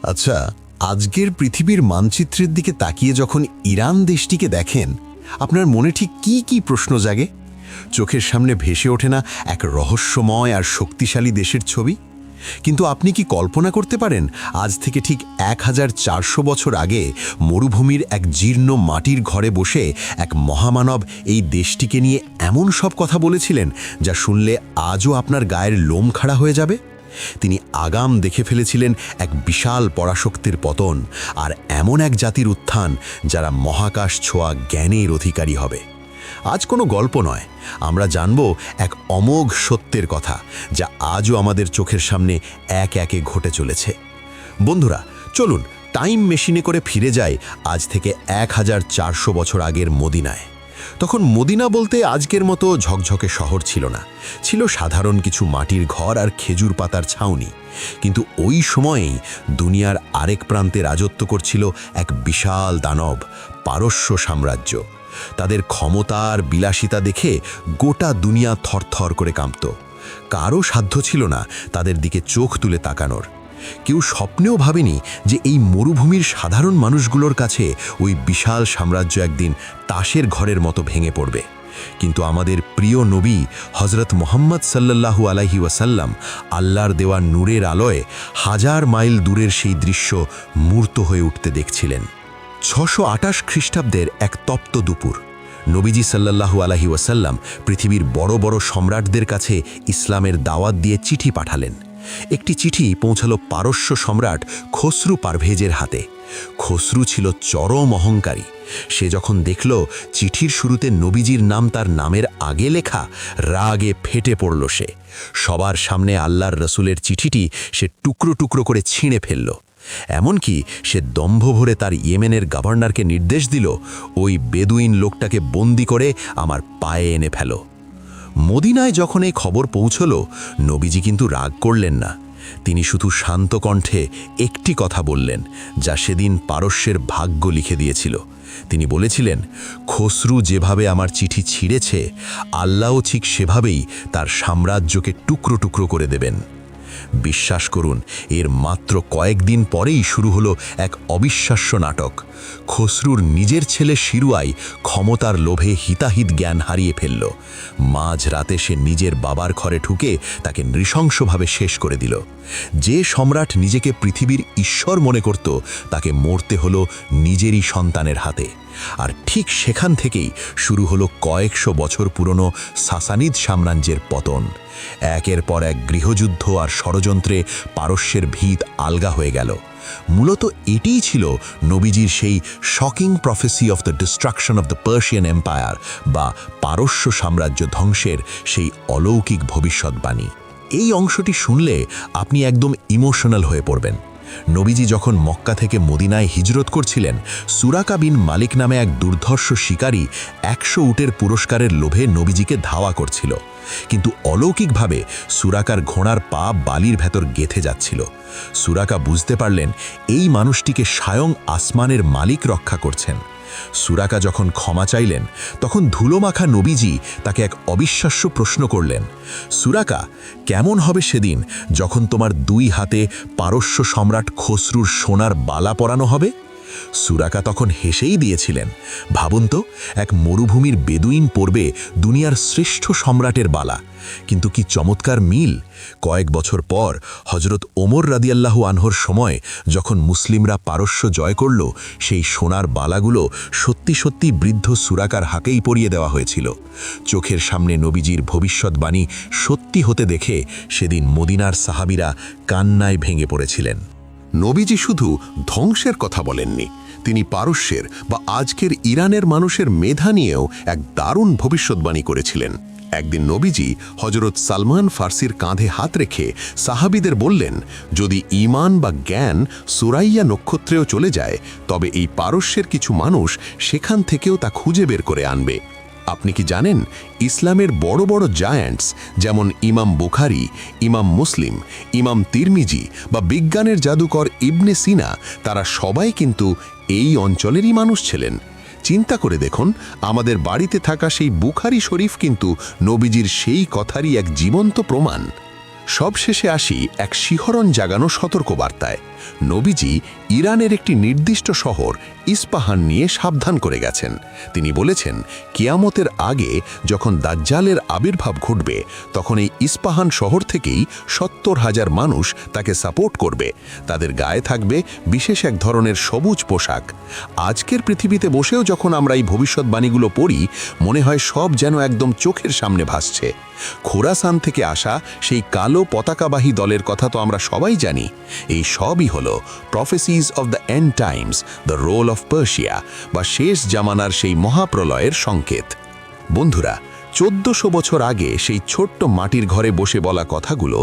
আচ্ছা, আজকের পৃথিবীর মানচিত্রের দিকে তাকিয়ে যখন ইরান দেশটিকে দেখেন, আপনার মনে ঠিক কি কি প্রশ্ন জাগে? চোখের সামনে ভেসে ওঠে না এক রহস্যময় আর শক্তিশালী দেশের ছবি? কিন্তু আপনি কি কল্পনা করতে পারেন আজ থেকে ঠিক 1400 বছর আগে মরুভূমির এক জীর্ণ মাটির ঘরে বসে এক মহামানব এই দেশটিকে নিয়ে এমন সব কথা বলেছিলেন যা শুনলে আজও আপনার গায়ের লোম খাড়া হয়ে যাবে? তিনি আগাম দেখে ফেলেছিলেন এক বিশাল পরাশক্তির পতন আর এমন এক জাতির উত্থান যারা মহাকাশ ছোঁয়া জ্ঞানের অধিকারী হবে। আজ কোনো গল্প নয়, আমরা জানব এক অমোঘ সত্যের কথা যা আজও আমাদের চোখের সামনে এক একে ঘটে চলেছে। বন্ধুরা, চলুন টাইম মেশিনে করে ফিরে যাই আজ থেকে 1400 বছর আগের মদিনায়। তখন মদিনা বলতে আজকের মতো ঝকঝকে শহর ছিল না, ছিল সাধারণ কিছু মাটির ঘর আর খেজুর পাতার ছাউনি। কিন্তু ওই সময়েই দুনিয়ার আরেক প্রান্তে রাজত্ব করছিল এক বিশাল দানব, পারস্য সাম্রাজ্য। তাদের ক্ষমতা আর বিলাসিতা দেখে গোটা দুনিয়া থরথর করে কাঁপত। কারও সাধ্য ছিল না তাদের দিকে চোখ তুলে তাকানোর। কেউ স্বপ্নেও ভাবেনি যে এই মরুভূমির সাধারণ মানুষগুলোর কাছে ওই বিশাল সাম্রাজ্য একদিন তাসের ঘরের মতো ভেঙে পড়বে। কিন্তু আমাদের প্রিয় নবী হজরত মুহাম্মদ সাল্লাল্লাহু আলাইহি ওয়াসাল্লাম আল্লাহর দেওয়া নূরের আলোয় হাজার মাইল দূরের সেই দৃশ্য মূর্ত হয়ে উঠতে দেখছিলেন। 628 খ্রিস্টাব্দের এক তপ্ত দুপুর নবীজি সাল্লাল্লাহু আলাইহি ওয়াসাল্লাম পৃথিবীর বড় বড় সম্রাটদের কাছে ইসলামের দাওয়াত দিয়ে চিঠি পাঠালেন। একটি চিঠি পৌঁছালো পারস্য সম্রাট খসরু পারভেজের হাতে। খসরু ছিল চরম অহংকারী। সে যখন দেখল চিঠির শুরুতে নবীজির নাম তার নামের আগে লেখা, রাগে ফেটে পড়ল সে। সবার সামনে আল্লাহর রসুলের চিঠিটি সে টুকরো টুকরো করে ছিঁড়ে ফেলল। এমনকি সে দম্ভ ভরে তার ইয়েমেনের গভর্নরকে নির্দেশ দিল, ওই বেদুইন লোকটাকে বন্দি করে আমার পায়ে এনে ফেলো। মদিনায় যখন এই খবর পৌঁছল, নবীজি কিন্তু রাগ করলেন না। তিনি শুধু শান্ত কণ্ঠে একটি কথা বললেন, যা সেদিন পারস্যের ভাগ্য লিখে দিয়েছিল। তিনি বলেছিলেন, খসরু যেভাবে আমার চিঠি ছিঁড়েছে, আল্লাহও ঠিক সেভাবেই তার সাম্রাজ্যকে টুকরো টুকরো করে দেবেন। বিশ্বাস করুন, এর মাত্র কয়েকদিন পরেই শুরু হলো এক অবিশ্বাস্য নাটক। খসরুর নিজের ছেলে শিরুয়াই ক্ষমতার লোভে হিতাহিত জ্ঞান হারিয়ে ফেলল। মাঝ রাতে সে নিজের বাবার ঘরে ঢুকে তাকে নৃশংসভাবে শেষ করে দিল। যে সম্রাট নিজেকে পৃথিবীর ঈশ্বর মনে করত, তাকে মরতে হলো নিজেরই সন্তানের হাতে। আর ঠিক সেখান থেকেই শুরু হলো কয়েকশো বছর পুরনো সাসানিদ সাম্রাজ্যের পতন। একের পর এক গৃহযুদ্ধ আর ষড়যন্ত্রে পারস্যের ভিত আলগা হয়ে গেল। মূলত এটিই ছিল নবীজির সেই shocking প্রফেসি of the destruction of the Persian empire, বা পারস্য সাম্রাজ্য ধ্বংসের সেই অলৌকিক ভবিষ্যৎবাণী। এই অংশটি শুনলে আপনি একদম ইমোশনাল হয়ে পড়বেন। নবীজি যখন মক্কা থেকে মদিনায় হিজরত করছিলেন, সুরাকা বিন মালিক নামে এক দুর্ধর্ষ শিকারী 100 উটের পুরস্কারের লোভে নবীজিকে ধাওয়া করছিল। কিন্তু অলৌকিকভাবে সুরাকার ঘোড়ার পা বালির ভেতর গেঁথে যাচ্ছিল। সুরাকা বুঝতে পারলেন এই মানুষটিকে স্বয়ং আসমানের মালিক রক্ষা করছেন। সুরাকা যখন ক্ষমা চাইলেন, তখন ধুলোমাখা নবীজি তাকে এক অবিশ্বাস্য প্রশ্ন করলেন, সুরাকা, কেমন হবে সেদিন যখন তোমার 2 হাতে পারস্য সম্রাট খসরুর সোনার বালা পরানো হবে? সুরাকা তখন হেসেই দিয়েছিলেন, ভাবুন তো, এক মরুভূমির বেদুইন পরবে দুনিয়ার শ্রেষ্ঠ সম্রাটের বালা। কিন্তু কি চমৎকার মিল! কয়েক বছর পর হজরত ওমর রাদিয়াল্লাহু আনহুর সময় যখন মুসলিমরা পারস্য জয় করল, সেই সোনার বালাগুলো সত্যি সত্যি বৃদ্ধ সুরাকার হাকেই পরিয়ে দেওয়া হয়েছিল। চোখের সামনে নবীজির ভবিষ্যৎবাণী সত্যি হতে দেখে সেদিন মদিনার সাহাবীরা কান্নায় ভেঙে পড়েছিলেন। নবীজি শুধু ধ্বংসের কথা বলেননি, তিনি পারস্যের বা আজকের ইরানের মানুষের মেধা নিয়েও এক দারুণ ভবিষ্যৎবাণী করেছিলেন। একদিন নবীজি হজরত সালমান ফার্সির কাঁধে হাত রেখে সাহাবীদের বললেন, যদি ঈমান বা জ্ঞান সুরাইয়া নক্ষত্রেও চলে যায়, তবে এই পারস্যের কিছু মানুষ সেখান থেকেও তা খুঁজে বের করে আনবে। আপনি কি জানেন, ইসলামের বড় বড় জায়ান্টস যেমন ইমাম বুখারী, ইমাম মুসলিম, ইমাম তিরমিজি বা বিজ্ঞানের জাদুকর ইবনে সিনা, তারা সবাই কিন্তু এই অঞ্চলেরই মানুষ ছিলেন। চিন্তা করে দেখুন, আমাদের বাড়িতে থাকা সেই বুখারী শরীফ কিন্তু নবীজির সেই কথারই এক জীবন্ত প্রমাণ। সবশেষে আসি এক শিহরণ জাগানো সতর্কবার্তায়। নবীজি ইরানের একটি নির্দিষ্ট শহর ইস্পাহান নিয়ে সাবধান করে গেছেন। তিনি বলেছেন, কিয়ামতের আগে যখন দাজ্জালের আবির্ভাব ঘটবে তখন এই ইস্পাহান শহর থেকেই ৭০,০০০ মানুষ তাকে সাপোর্ট করবে। তাদের গায়ে থাকবে বিশেষ এক ধরনের সবুজ পোশাক। আজকের পৃথিবীতে বসেও যখন আমরা এই ভবিষ্যৎবাণীগুলো পড়ি, মনে হয় সব যেন একদম চোখের সামনে ভাসছে। খোরাসান থেকে আসা সেই কালো পতাকাবাহী দলের কথা তো আমরা সবাই জানি। এই সবই হলো prophecies of the end times, the role of Persia, বা শেষ জামানার সেই মহাপ্রলয়ের সংকেত। বন্ধুরা, ১৪০০ বছর আগে সেই ছোট্ট মাটির ঘরে বসে বলা কথাগুলো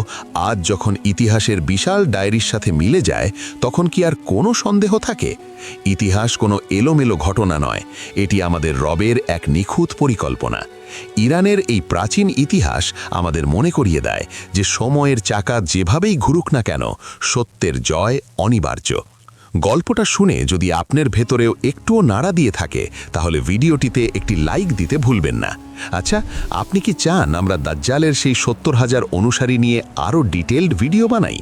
আজ যখন ইতিহাসের বিশাল ডায়েরির সাথে মিলে যায়, তখন কি আর কোনো সন্দেহ থাকে? ইতিহাস কোনো এলোমেলো ঘটনা নয়, এটি আমাদের রবের এক নিখুঁত পরিকল্পনা। ইরানের এই প্রাচীন ইতিহাস আমাদের মনে করিয়ে দেয় যে সময়ের চাকা যেভাবেই ঘুরুক না কেন, সত্যের জয় অনিবার্য। গল্পটা শুনে যদি আপনার ভেতরেও একটুও নাড়া দিয়ে থাকে, তাহলে ভিডিওটিতে একটি লাইক দিতে ভুলবেন না। আচ্ছা, আপনি কি চান আমরা দাজ্জালের সেই ৭০,০০০ অনুসারী নিয়ে আরও ডিটেলড ভিডিও বানাই?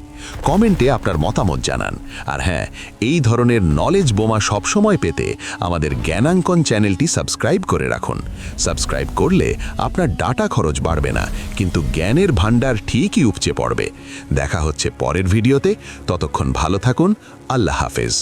কমেন্টে আপনার মতামত জানান। আর হ্যাঁ, এই ধরনের নলেজ বোমা সবসময় পেতে আমাদের জ্ঞানাঙ্কন চ্যানেলটি সাবস্ক্রাইব করে রাখুন। সাবস্ক্রাইব করলে আপনার ডাটা খরচ বাড়বে না, কিন্তু জ্ঞানের ভাণ্ডার ঠিকই উপচে পড়বে। দেখা হচ্ছে পরের ভিডিওতে। ততক্ষণ ভালো থাকুন। আল্লাহ হাফেজ।